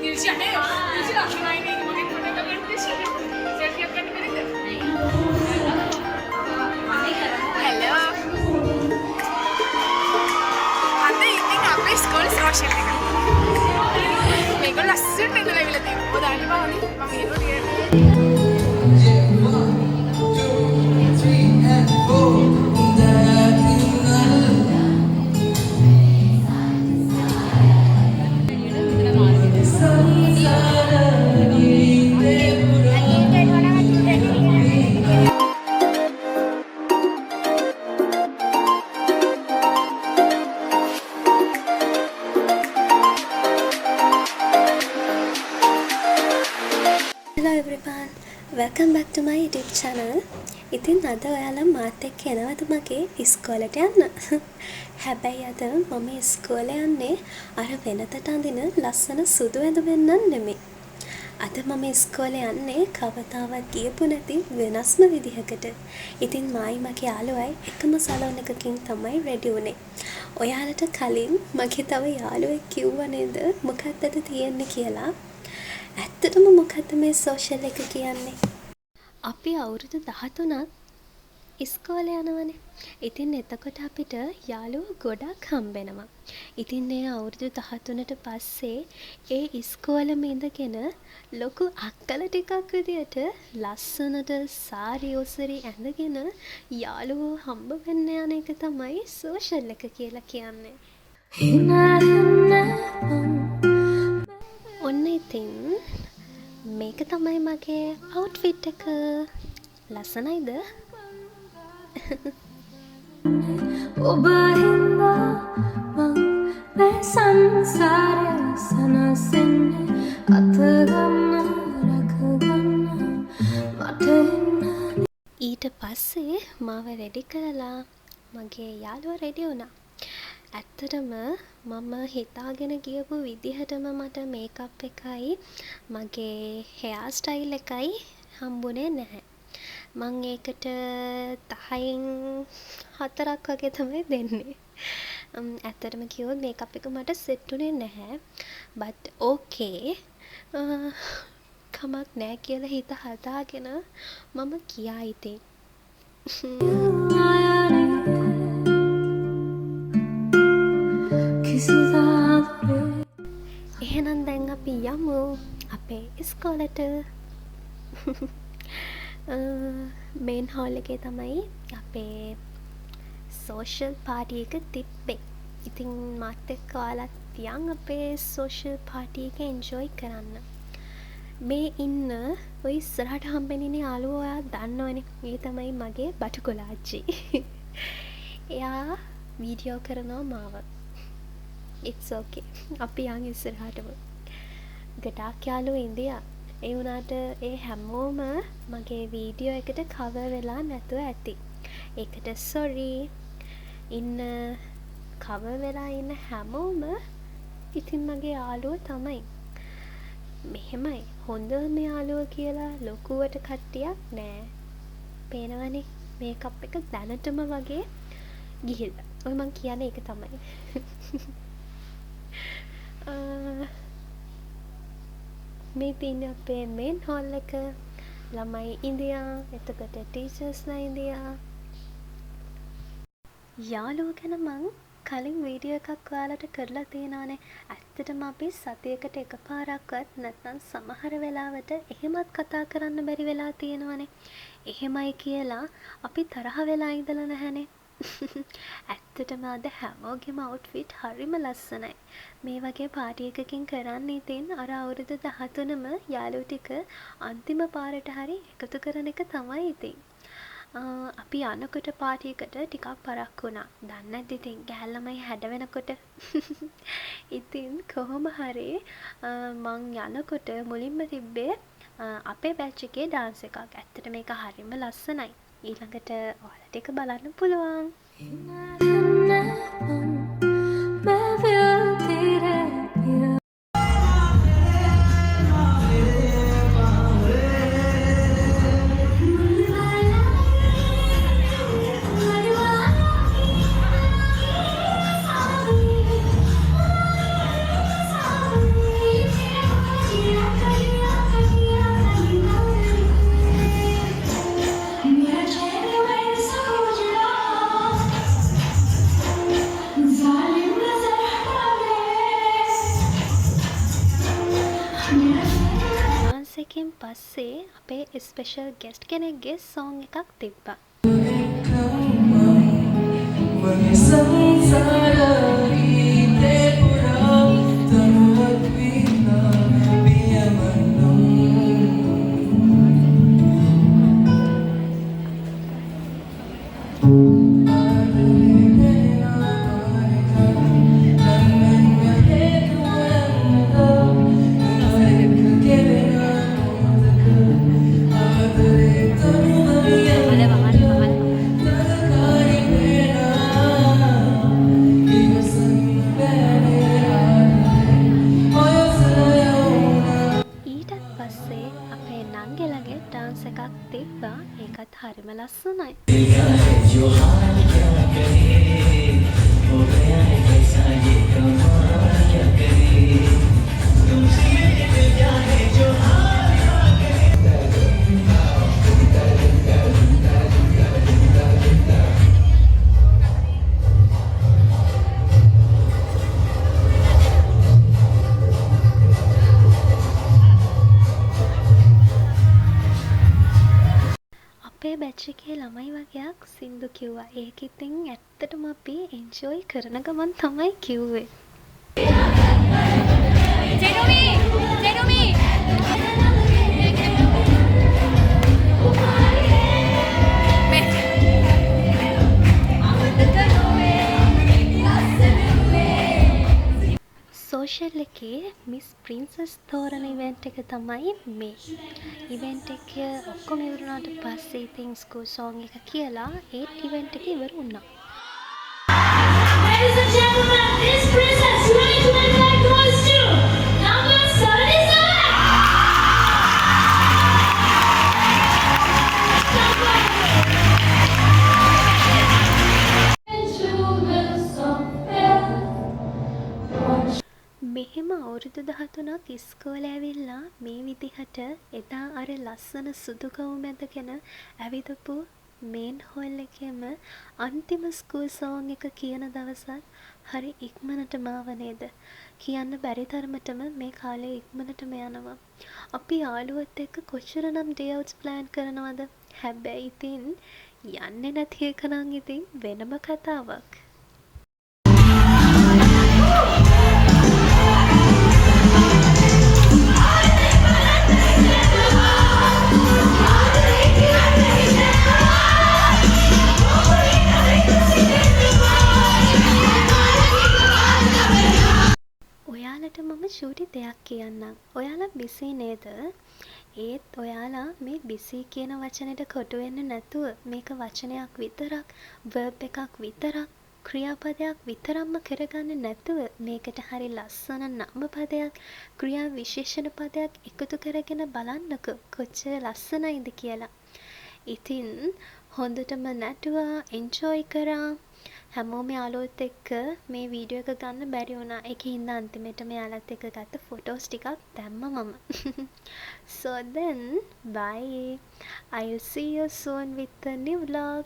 නිල්ෂානේ නිල්ෂා අනිවාර්යයෙන් මගේ ෆොටෝ එකක් ගන්න නිල්ෂා සෙල්ෆි එකක් ගන්න බැරිද හෙලෝ අද ඉතින් අපේ ස්කෝලේ සෝෂල් එක මේක ලස්සනට ඉඳලා ඉවිලා තියෙනවා ඔය දාන්න බානේ මම එනවා Hello everyone, welcome back to my YouTube channel. ඉතින් අද ඔයාලා මාත් එක්ක එනවද මගේ ඉස්කෝලේට යන්න? හැබැයි අද මම ඉස්කෝලේ යන්නේ අර වෙනතට අඳින ලස්සන සුදු ඇඳුමෙන් නෙමෙයි. අද මම ඉස්කෝලේ යන්නේ කවදාවත් ගියපු නැති වෙනස්ම විදිහකට. ඉතින් මායි මගේ යාළුවයි එකම සලෝන් එකකින් තමයි රෙඩි වුනේ. ඔයාලට කලින් මගේ තව යාළුවෙක් කිව්වා නේද මොකක්ද තියෙන්නේ කියලා? ඇත්තටම මොකක්ද මේ සෝෂල් එක කියන්නේ? අපි අවුරුදු 13ක් ඉස්කෝලේ යනවනේ. ඉතින් එතකොට අපිට යාළුවෝ ගොඩක් හම්බෙනවා. ඉතින් මේ අවුරුදු 13ට පස්සේ ඒ ඉස්කෝලේම ඉඳගෙන ලොකු අක්කල ටිකක් විදියට ලස්සනට සාරි ඔසරි ඇඳගෙන යාළුවෝ හම්බ වෙන්න යන එක තමයි සෝෂල් එක කියලා කියන්නේ. ඔන්න ඉතින් මේක තමයි මගේ අවුට්ෆිට් එක. ලස්සනයිද? ඔබ හින්දා මං මේ සංසාරේ සනසන්නේ අත ගන්න රැක ගන්න මට ඊට පස්සේ මාව රෙඩි කරලා මගේ යාළුවා රෙඩි වුණා. ඇත්තටම මම හිතාගෙන ගියපු විදිහටම මට මේකප් එකයි මගේ හෙයා ස්ටයිල් එකයි හම්බුනේ නැහැ. මං ඒකට 10න් 4ක් වගේ තමයි දෙන්නේ. ඇත්තටම කිව්වොත් මේකප් එක මට සෙට් උනේ නැහැ. but okay. කමක් නැහැ කියලා හිත හදාගෙන මම ගියා ඉතින්. එහෙනම් දැන් අපි යමු අපේ ඉස්කෝලේට. මේන් හෝල් එකේ තමයි අපේ සෝෂල් පාටි එක තිබ්බේ. ඉතින් මාත් එක්ක ඔයාලත් යන් අපේ සෝෂල් පාටි එක එන්ජොයි කරන්න. මේ ඉන්න ඔය ඉස්සරහට හම්බෙන ඉන්නේ යාළුවෝ ඔයා දන්නවනේ. ඒ තමයි මගේ බටුකොලාච්චි. එයා වීඩියෝ කරනවා මාව. it's okay. අපි යන් ඉස්සරහටම. ගොඩාක් යාළුවෝ ඉන්දියා. ඒ වුණාට ඒ හැමෝම මගේ වීඩියෝ එකට කවර් වෙලා නැතුව ඇති. ඒකට sorry. ඉන්න කවර් වෙලා ඉන්න හැමෝම ඉතින් මගේ යාළුවෝ තමයි. මෙහෙමයි හොඳම යාළුවෝ කියලා ලොකුවට කට්ටියක් නෑ. පේනවනේ මේකප් එක දැනටම වගේ ගිහිල්ලා. ඔය මං කියන්නේ ඒක තමයි. මේ තියෙන්නේ අපේ මේන් හෝල් එක. ළමයි ඉන්දියා, එතකොට ටීචර්ස්ලා ඉන්දියා. යාළුවෝ ගැන මං කලින් වීඩියෝ එකක් ඔයාලට කරලා තියෙනවානේ. ඇත්තටම අපි සතියකට එකපාරක්වත් නැත්නම් සමහර වෙලාවට එහෙමත් කතා කරන්න බැරි වෙලා තියෙනවානේ. එහෙමයි කියලා අපි තරහ වෙලා ඉඳලා නැහැනේ. ඇත්තටම අද හැමෝගෙම අවුට්ෆිට් හරිම ලස්සනයි. මේ වගේ පාටි එකකින් කරන්න ඉතින් අර අවුරුදු 13ම යාළුවෝ ටික අන්තිම පාරට හරි එකතු කරන එක තමයි ඉතින්. අපි යනකොට පාටි එකට ටිකක් පරක් වුණා. දන්නේ නැද්ද ඉතින් ගෑල් ළමයි හැඩ වෙනකොට. ඉතින් කොහොම හරි මං යනකොට මුලින්ම තිබ්බේ අපේ බැච් එකේ ඩාන්ස් එකක්. ඇත්තට මේක හරිම ලස්සනයි. ඊළඟට ඔයාලට ඒක බලන්න පුළුවන්. ඩාන්ස් එකෙන් පස්සේ අපේ ස්පෙෂල් ගෙස්ට් කෙනෙක්ගේ සෝං එකක් තිබ්බා. ඊටත් පස්සේ අපේ නංගිලගේ ඩාන්ස් එකක් තිබ්බා. ඒකත් හරිම ලස්සනයි. අපේ බැච් එකේ ළමයි වගේක් සින්දු කිව්වා. ඒක ඉතින් ඇත්තටම අපි එන්ජොයි කරන ගමන් තමයි කිව්වේ. සෝෂල් එකේ මිස් ප්‍රින්සස් තෝරන ඉවෙන්ට් එක තමයි මේ. ඉවෙන්ට් එක ඔක්කොම ඉවරුනාට පස්සේ ඉතින් ස්කූල් සෝං එක කියලා ඒ ඉවෙන්ට් එක ඉවර වුණා. Ladies and gentlemen, this princess 2025 goes to number 77! මෙහෙම අවුරුදු 13ක් ඉස්කෝලේ ඇවිල්ලා මේ විදිහට එදා අර ලස්සන සුදු ගවුම් ඇඳගෙන ඇවිදපු මේන් හෝල් එකේම අන්තිම ස්කූල් සෝං එක කියන දවසත් හරි ඉක්මනටම ආව නේද? කියන්න බැරි තරමටම මේ කාලේ ඉක්මනටම යනවා. අපි යාළුවොත් එක්ක කොච්චරනම් ඩේ අවුට්ස් ප්ලෑන් කරනවද? හැබැයි ඉතින් යන්නේ නැති එක නම් ඉතින් වෙනම කතාවක්. ඔයාලට මම චූටි දෙයක් කියන්නම්. ඔයාලා බිසි නේද? ඒත් ඔයාලා මේ බිසි කියන වචනෙට කොටු වෙන්නේ නැතුව මේක වචනයක් විතරක්, verb එකක් විතරක්, ක්‍රියාපදයක් විතරක්ම කරගන්නේ නැතුව මේකට හරි ලස්සන නාම පදයක්, ක්‍රියා විශේෂණ පදයක් එකතු කරගෙන බලන්නකෝ කොච්චර ලස්සනයිද කියලා. ඉතින් හොඳටම නැටුවා, එන්ජොයි කරා. හැමෝම යාළුවොත් එක්ක මේ වීඩියෝ එක ගන්න බැරි වුණා. ඒකේ හින්දා අන්තිමට මෙයාලත් එක්ක ගත්ත ෆොටෝස් ටිකක් දැම්මා මම. So then bye. I'll see you soon with a new vlog.